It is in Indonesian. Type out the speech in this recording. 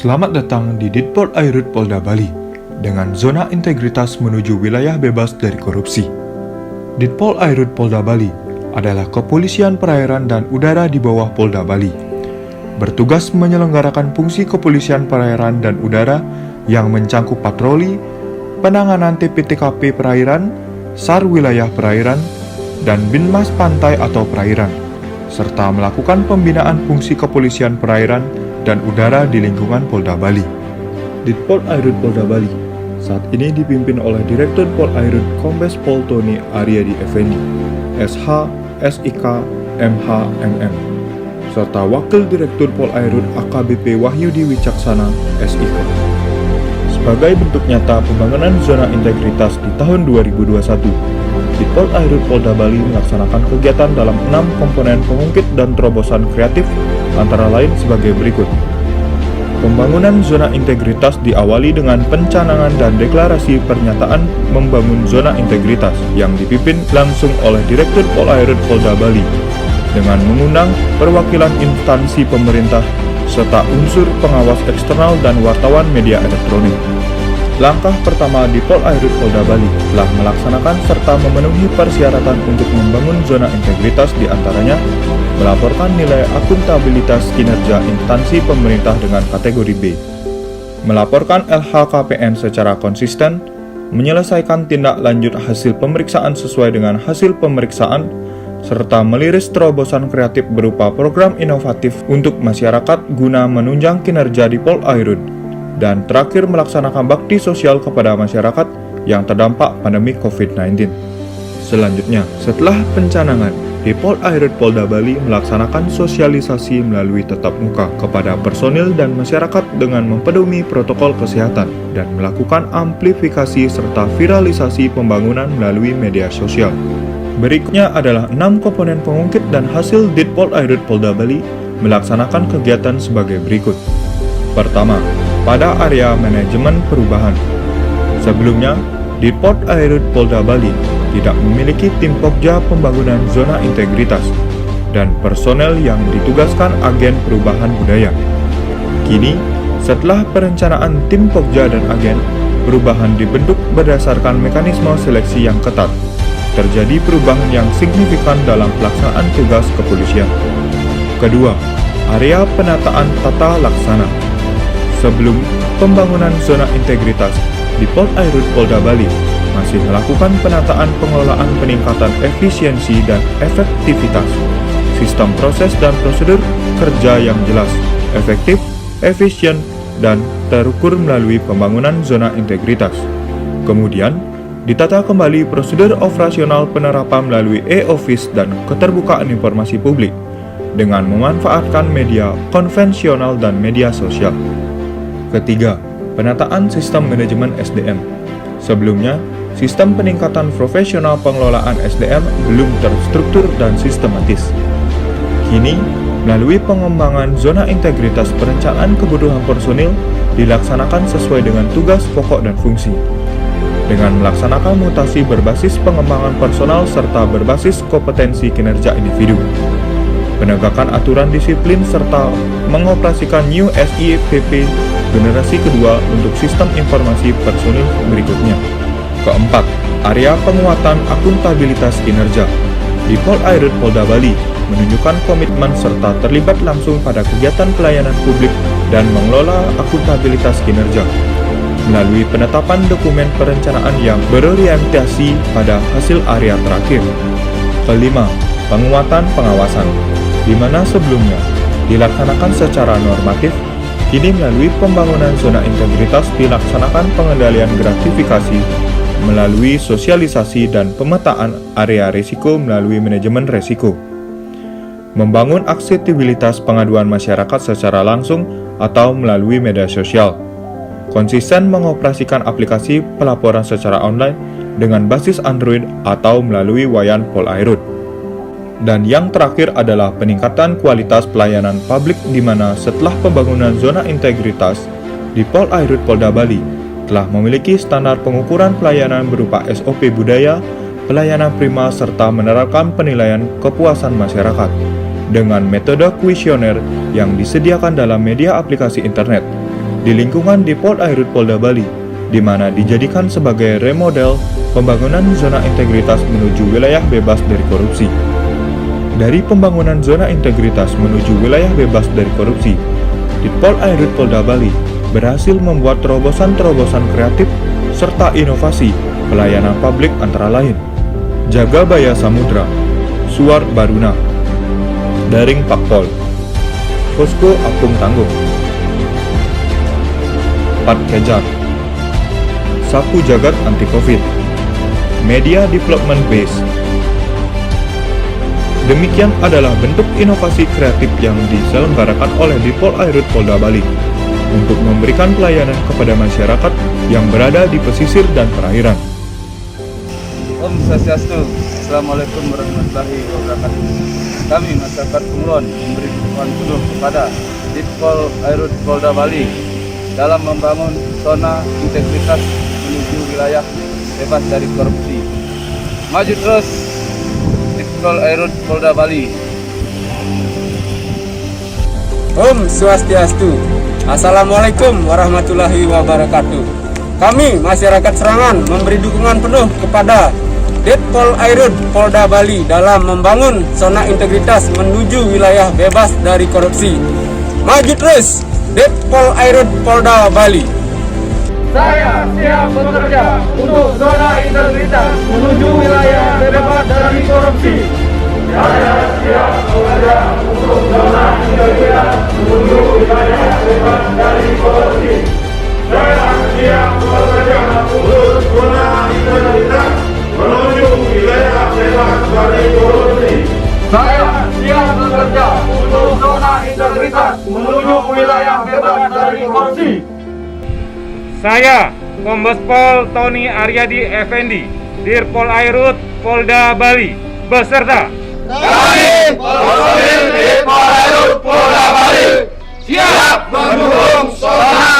Selamat datang di Ditpol Airut Polda Bali dengan zona integritas menuju wilayah bebas dari korupsi. Ditpol Airut Polda Bali adalah kepolisian perairan dan udara di bawah Polda Bali. Bertugas menyelenggarakan fungsi kepolisian perairan dan udara yang mencangkup patroli, penanganan TPTKP perairan, SAR wilayah perairan, dan Binmas pantai atau perairan, serta melakukan pembinaan fungsi kepolisian perairan dan udara di lingkungan Polda Bali. Ditpol Airut Polda Bali saat ini dipimpin oleh Direktur Pol Airut Kombes Pol Tony Aryadi Effendi, SH, SIK, MH, MM, serta Wakil Direktur Pol Airut AKBP Wahyudi Wicaksana, SIK. Sebagai bentuk nyata pembangunan zona integritas di tahun 2021, Ditpol Airut Polda Bali melaksanakan kegiatan dalam 6 komponen pengungkit dan terobosan kreatif, antara lain sebagai berikut. Pembangunan zona integritas diawali dengan pencanangan dan deklarasi pernyataan membangun zona integritas yang dipimpin langsung oleh Direktur Pol Airut Polda Bali dengan mengundang perwakilan instansi pemerintah serta unsur pengawas eksternal dan wartawan media elektronik. Langkah pertama di Pol Airut Polda Bali telah melaksanakan serta memenuhi persyaratan untuk membangun zona integritas, diantaranya melaporkan nilai akuntabilitas kinerja instansi pemerintah dengan kategori B, melaporkan LHKPN secara konsisten, menyelesaikan tindak lanjut hasil pemeriksaan sesuai dengan hasil pemeriksaan, serta meliris terobosan kreatif berupa program inovatif untuk masyarakat guna menunjang kinerja di Pol Airut, dan terakhir melaksanakan bakti sosial kepada masyarakat yang terdampak pandemi COVID-19. Selanjutnya, setelah pencanangan, Ditpol Airut Polda Bali melaksanakan sosialisasi melalui tatap muka kepada personil dan masyarakat dengan mempedomi protokol kesehatan dan melakukan amplifikasi serta viralisasi pembangunan melalui media sosial. Berikutnya adalah 6 komponen pengungkit dan hasil Ditpol Airut Polda Bali melaksanakan kegiatan sebagai berikut. Pertama, pada area manajemen perubahan. Sebelumnya, Ditpol Airut Polda Bali tidak memiliki tim Pokja pembangunan zona integritas dan personel yang ditugaskan agen perubahan budaya. Kini, setelah perencanaan tim Pokja dan agen perubahan dibentuk berdasarkan mekanisme seleksi yang ketat, terjadi perubahan yang signifikan dalam pelaksanaan tugas kepolisian. Kedua, area penataan tata laksana. Sebelum pembangunan zona integritas, Ditpol Airut Polda Bali masih melakukan penataan pengelolaan peningkatan efisiensi dan efektivitas, sistem proses dan prosedur kerja yang jelas, efektif, efisien, dan terukur melalui pembangunan zona integritas. Kemudian, ditata kembali prosedur operasional penerapan melalui e-office dan keterbukaan informasi publik dengan memanfaatkan media konvensional dan media sosial. Ketiga, penataan sistem manajemen SDM. Sebelumnya, sistem peningkatan profesional pengelolaan SDM belum terstruktur dan sistematis. Kini, melalui pengembangan zona integritas, perencanaan kebutuhan personil dilaksanakan sesuai dengan tugas pokok dan fungsi. Dengan melaksanakan mutasi berbasis pengembangan personal serta berbasis kompetensi kinerja individu. Penegakan aturan disiplin serta mengoperasikan New SIPP generasi kedua untuk sistem informasi personil berikutnya. Keempat, area penguatan akuntabilitas kinerja. Ditpol Airut Polda Bali menunjukkan komitmen serta terlibat langsung pada kegiatan pelayanan publik dan mengelola akuntabilitas kinerja melalui penetapan dokumen perencanaan yang berorientasi pada hasil area terakhir. Kelima, penguatan pengawasan, di mana sebelumnya dilaksanakan secara normatif, kini melalui pembangunan zona integritas dilaksanakan pengendalian gratifikasi melalui sosialisasi dan pemetaan area risiko melalui manajemen risiko. Membangun aksesibilitas pengaduan masyarakat secara langsung atau melalui media sosial. Konsisten mengoperasikan aplikasi pelaporan secara online dengan basis Android atau melalui Wayan Pol Airut. Dan yang terakhir adalah peningkatan kualitas pelayanan publik, di mana setelah pembangunan zona integritas, Ditpol Airut Polda Bali telah memiliki standar pengukuran pelayanan berupa SOP budaya, pelayanan prima, serta menerapkan penilaian kepuasan masyarakat dengan metode kuesioner yang disediakan dalam media aplikasi internet. di lingkungan Dipol Airut Polda Bali, di mana dijadikan sebagai remodel pembangunan zona integritas menuju wilayah bebas dari korupsi. Dari pembangunan zona integritas menuju wilayah bebas dari korupsi, Ditpol Airut Polda Bali berhasil membuat terobosan-terobosan kreatif serta inovasi pelayanan publik antara lain Jagabaya Samudra, Suar Baruna, Daring Pakpol, Posko Apung Tangguh, Pat Kejar, Sapu Jagat Anti Covid, Media Development Base. Demikian adalah bentuk inovasi kreatif yang diselenggarakan oleh Ditpol Airut Polda Bali untuk memberikan pelayanan kepada masyarakat yang berada di pesisir dan perairan. Om Swastiastu. Assalamualaikum warahmatullahi wabarakatuh. Kami masyarakat Bunglon memberi dukungan penuh kepada Ditpol Airut Polda Bali dalam membangun zona integritas menuju wilayah bebas dari korupsi. Maju terus Ditpol Airut Polda Bali. Om Swastiastu. Assalamualaikum warahmatullahi wabarakatuh. Kami masyarakat Serangan memberi dukungan penuh kepada Ditpol Airut Polda Bali dalam membangun zona integritas menuju wilayah bebas dari korupsi. Maju terus Ditpol Airut Polda Bali. Saya siap bekerja untuk zona integritas menuju wilayah bebas dari korupsi. Saya siap bekerja untuk zona integritas menuju wilayah bebas dari korupsi. Saya siap bekerja untuk zona integritas menuju wilayah bebas dari korupsi. Saya siap bekerja untuk zona integritas menuju wilayah bebas dari korupsi. Saya, Kombes Pol Tony Aryadi Effendi, Dirpol Airut Polda Bali, beserta Kami, personil Ditpol Airut Polda Bali, siap mendukung zona